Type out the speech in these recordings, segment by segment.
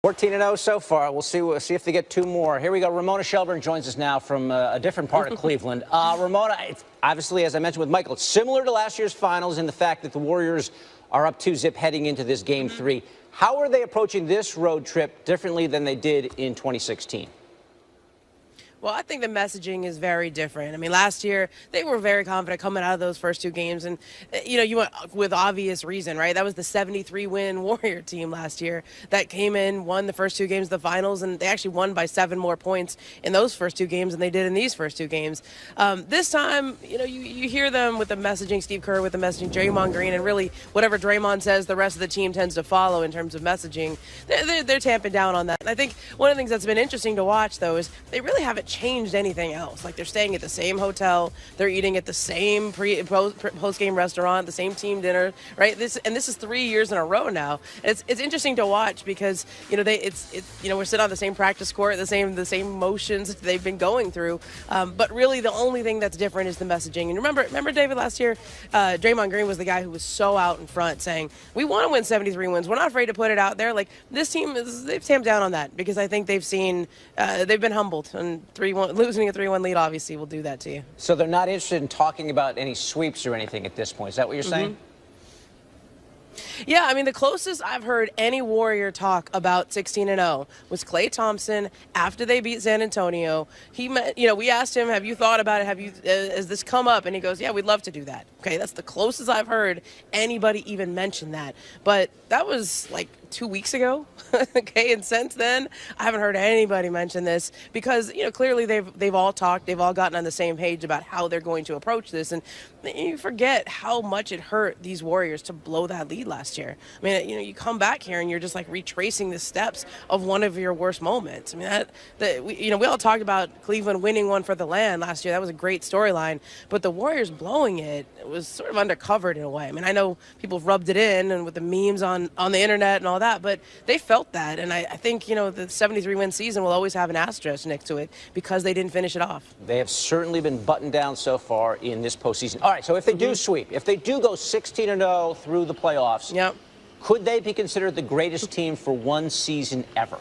14-0 so far. We'll see if they get two more. Here we go. Ramona Shelburne joins us now from a different part of Cleveland. Ramona, it's obviously, as I mentioned with Michael, it's similar to last year's finals in the fact that the Warriors are up 2-0 heading into this Game 3. How are they approaching this road trip differently than they did in 2016? Well, I think the messaging is very different. I mean, last year, they were very confident coming out of those first two games. And, you went with obvious reason, right? That was the 73-win Warrior team last year that came in, won the first two games of the finals, and they actually won by 7 more points in those first two games than they did in these first two games. This time, you hear them with the messaging, Steve Kerr with the messaging, Draymond Green, and really whatever Draymond says, the rest of the team tends to follow in terms of messaging. They're tamping down on that. And I think one of the things that's been interesting to watch, though, is they really haven't changed anything else. Like, they're staying at the same hotel, they're eating at the same post-game restaurant, the same team dinner, right? This is 3 years in a row now. It's interesting to watch because we're sitting on the same practice court, the same motions they've been going through. But really, the only thing that's different is the messaging. And remember, David, last year, Draymond Green was the guy who was so out in front saying, "We want to win 73 wins. We're not afraid to put it out there." Like, this team they've tamped down on that because I think they've been humbled, and losing a 3-1 lead obviously will do that to you. So they're not interested in talking about any sweeps or anything at this point. Is that what you're saying? Yeah, I mean, the closest I've heard any Warrior talk about 16-0 was Klay Thompson after they beat San Antonio. We asked him, "Have you thought about it? Has this come up?" And he goes, "Yeah, we'd love to do that." Okay, that's the closest I've heard anybody even mention that. But that was like 2 weeks ago. Okay, and since then, I haven't heard anybody mention this because clearly they've all talked, they've all gotten on the same page about how they're going to approach this, and you forget how much it hurt these Warriors to blow that lead last year. I mean, you come back here and you're just like retracing the steps of one of your worst moments. I mean, we all talked about Cleveland winning one for the land last year. That was a great storyline, but the Warriors blowing it was sort of undercovered in a way. I mean, I know people rubbed it in and with the memes on the internet and all that, but they felt that, and I think the 73-win season will always have an asterisk next to it because they didn't finish it off. They have certainly been buttoned down so far in this postseason. All right, so if they do sweep, if they do go 16-0 through the playoffs, yep, could they be considered the greatest team for one season ever?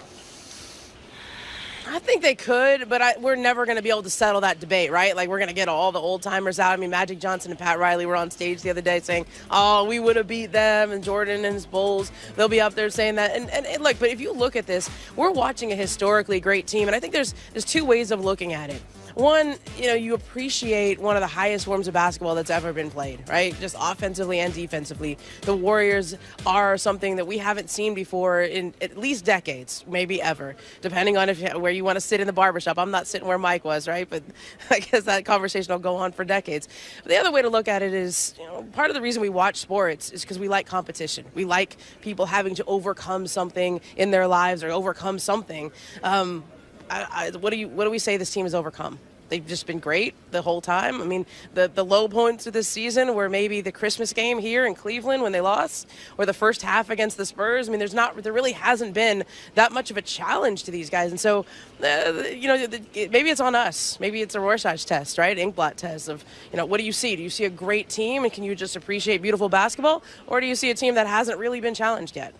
I think they could, but we're never going to be able to settle that debate, right? Like, we're going to get all the old-timers out. I mean, Magic Johnson and Pat Riley were on stage the other day saying, "Oh, we would have beat them," and Jordan and his Bulls, they'll be up there saying that. And look, but if you look at this, we're watching a historically great team, and I think there's two ways of looking at it. One, you appreciate one of the highest forms of basketball that's ever been played, right? Just offensively and defensively. The Warriors are something that we haven't seen before in at least decades, maybe ever, depending on where you want to sit in the barbershop. I'm not sitting where Mike was, right? But I guess that conversation will go on for decades. But the other way to look at it is, part of the reason we watch sports is because we like competition. We like people having to overcome something in their lives or overcome something. What do we say this team has overcome? They've just been great the whole time. I mean, the low points of this season were maybe the Christmas game here in Cleveland when they lost, or the first half against the Spurs. I mean, there really hasn't been that much of a challenge to these guys. And so, maybe it's on us. Maybe it's a Rorschach test, right? Inkblot test of, what do you see? Do you see a great team and can you just appreciate beautiful basketball? Or do you see a team that hasn't really been challenged yet?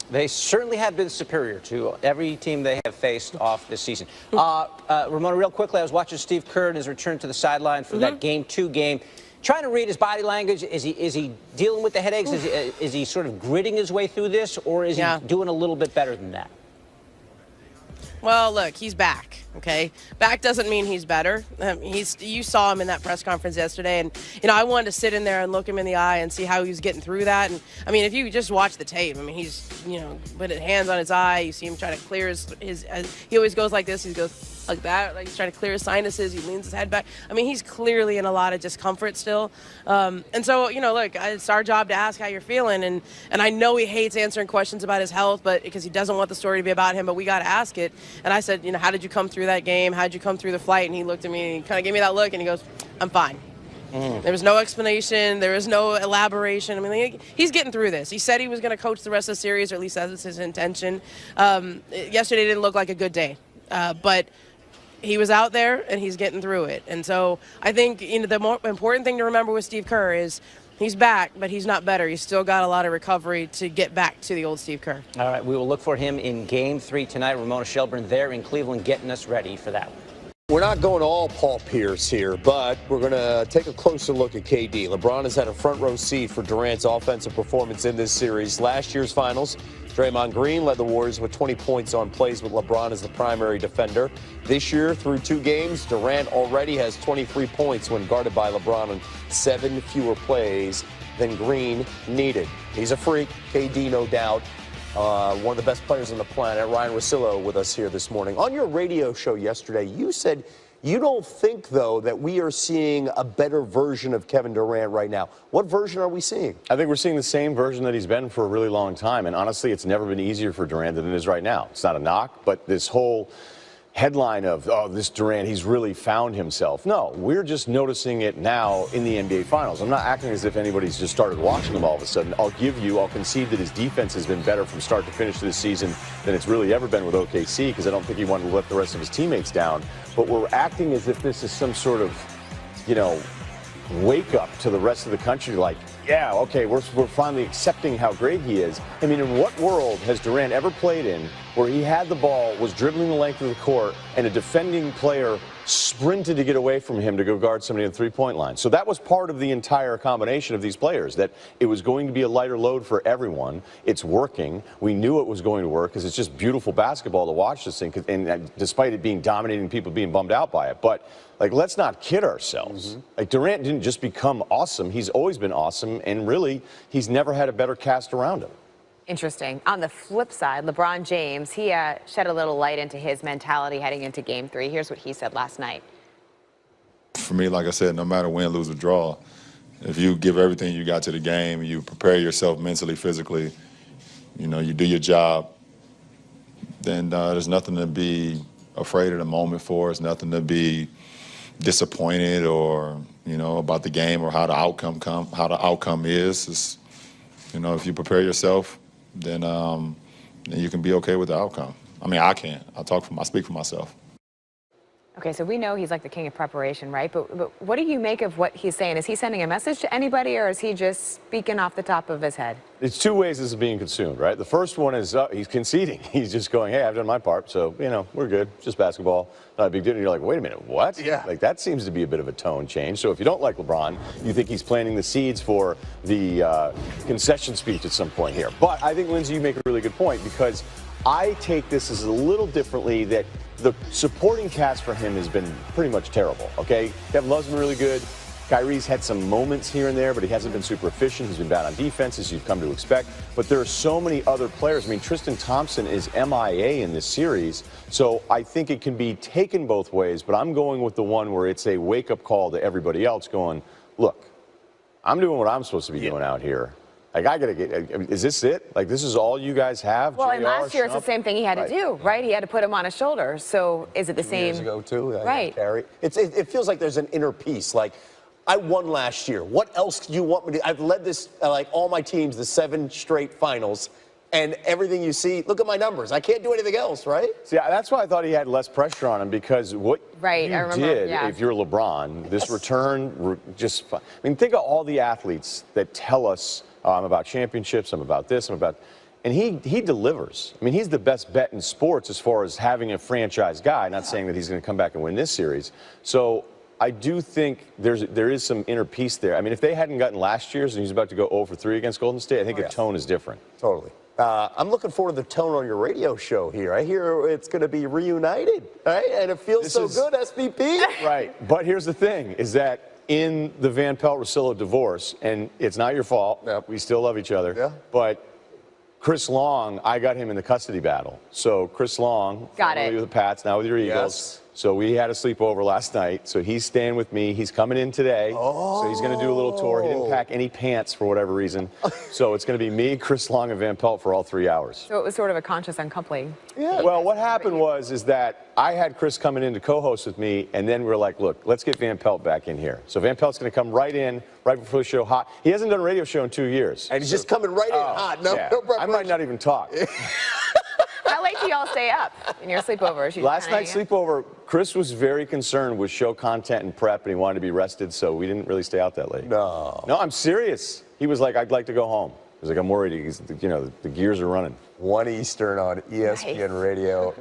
They certainly have been superior to every team they have faced off this season. Ramona, real quickly, I was watching Steve Kerr and his return to the sideline for that Game 2 game. Trying to read his body language. Is he dealing with the headaches? Is he sort of gritting his way through this, or is he doing a little bit better than that? Well, look, he's back, okay? Back doesn't mean he's better. You saw him in that press conference yesterday, and, I wanted to sit in there and look him in the eye and see how he was getting through that. And, I mean, if you just watch the tape, I mean, he's, put his hands on his eye. You see him trying to clear his he always goes like this. He goes like that. Like, he's trying to clear his sinuses. He leans his head back. I mean, he's clearly in a lot of discomfort still. And so, look, it's our job to ask how you're feeling. And I know he hates answering questions about his health, but because he doesn't want the story to be about him, but we got to ask it. And I said, how did you come through that game? How did you come through the flight? And he looked at me and he kind of gave me that look and he goes, "I'm fine." There was no explanation. There was no elaboration. I mean, he's getting through this. He said he was going to coach the rest of the series, or at least that was his intention. Yesterday didn't look like a good day, but he was out there and he's getting through it. And so I think the more important thing to remember with Steve Kerr is He's back, but he's not better. He's still got a lot of recovery to get back to the old Steve Kerr. All right, we will look for him in Game 3 tonight. Ramona Shelburne there in Cleveland getting us ready for that one. We're not going all Paul Pierce here, but we're going to take a closer look at KD. LeBron has had a front row seat for Durant's offensive performance in this series. Last year's finals, Draymond Green led the Warriors with 20 points on plays with LeBron as the primary defender. This year, through 2 games, Durant already has 23 points when guarded by LeBron on 7 fewer plays than Green needed. He's a freak, KD no doubt. One of the best players on the planet, Ryan Russillo, with us here this morning. On your radio show yesterday, you said you don't think, though, that we are seeing a better version of Kevin Durant right now. What version are we seeing? I think we're seeing the same version that he's been for a really long time. And honestly, it's never been easier for Durant than it is right now. It's not a knock, but this whole headline of, oh, this Durant, he's really found himself. No, we're just noticing it now in the NBA Finals. I'm not acting as if anybody's just started watching him all of a sudden. I'll concede that his defense has been better from start to finish this season than it's really ever been with OKC, because I don't think he wanted to let the rest of his teammates down. But we're acting as if this is some sort of, wake up to the rest of the country, like, yeah, okay, we're finally accepting how great he is. I mean, in what world has Durant ever played in where he had the ball, was dribbling the length of the court, and a defending player sprinted to get away from him to go guard somebody on the three-point line? So that was part of the entire combination of these players, that it was going to be a lighter load for everyone. It's working. We knew it was going to work because it's just beautiful basketball to watch this thing, and despite it being dominating, people being bummed out by it. But let's not kid ourselves. Durant didn't just become awesome. He's always been awesome, and really, he's never had a better cast around him. Interesting. On the flip side, LeBron James, he shed a little light into his mentality heading into Game 3. Here's what he said last night. For me, like I said, no matter win, lose, or draw, if you give everything you got to the game, you prepare yourself mentally, physically, you do your job, then there's nothing to be afraid of the moment for. It's nothing to be disappointed or about the game or how the outcome is. It's, if you prepare yourself, then you can be okay with the outcome. I mean, I can't. I speak for myself. Okay, so we know he's like the king of preparation, right? But what do you make of what he's saying? Is he sending a message to anybody, or is he just speaking off the top of his head? It's 2 ways this is being consumed, right? The first one is he's conceding. He's just going, hey, I've done my part, so, we're good. It's just basketball. Not a big deal. And you're like, wait a minute, what? Yeah. That seems to be a bit of a tone change. So if you don't like LeBron, you think he's planting the seeds for the concession speech at some point here. But I think, Lindsay, you make a really good point, because I take this as a little differently, that the supporting cast for him has been pretty much terrible, okay? Kevin Love's been really good. Kyrie's had some moments here and there, but he hasn't been super efficient. He's been bad on defense, as you've come to expect. But there are so many other players. I mean, Tristan Thompson is MIA in this series, so I think it can be taken both ways, but I'm going with the one where it's a wake-up call to everybody else going, look, I'm doing what I'm supposed to be doing out here. I gotta get. Is this it? This is all you guys have? Well, and last year it's the same thing he had to do, right? He had to put him on his shoulders. So is it the same? 2 years ago too, right? Carry. It feels like there's an inner peace. I won last year. What else do you want me to? I've led this all my teams the 7 straight finals, and everything you see. Look at my numbers. I can't do anything else, right? See, that's why I thought he had less pressure on him, because what you did, if you're LeBron, this return just. I mean, think of all the athletes that tell us. I'm about championships, I'm about this, and he delivers. I mean, he's the best bet in sports as far as having a franchise guy, not saying that he's going to come back and win this series. So I do think there is some inner peace there. I mean, if they hadn't gotten last year's and he's about to go 0 for 3 against Golden State, I think the tone is different. Totally. I'm looking forward to the tone on your radio show here. I hear it's going to be reunited, right? And it feels good, SVP. Right. But here's the thing, is that in the Van Pelt-Russillo divorce, and it's not your fault. Yep. We still love each other. Yeah. But Chris Long, I got him in the custody battle. So Chris Long, with the Pats, now with your Eagles. Yes. So we had a sleepover last night. So he's staying with me. He's coming in today. Oh. So he's going to do a little tour. He didn't pack any pants for whatever reason. So it's going to be me, Chris Long, and Van Pelt for all 3 hours. So it was sort of a conscious uncoupling. Yeah. Well, what happened is that I had Chris coming in to co-host with me, and then we're like, look, let's get Van Pelt back in here. So Van Pelt's going to come right in, right before the show, hot. He hasn't done a radio show in 2 years. And he's just coming right in hot. No, yeah. no preparation. I might not even talk. How late do y'all y'all stay up in your sleepovers? You Last just night's hang out? sleepover, Chris was very concerned with show content and prep, and he wanted to be rested, so we didn't really stay out that late. No. No, I'm serious. He was like, I'd like to go home. He was like, I'm worried. He's, you know, the gears are running. 1 Eastern on ESPN Nice. Radio.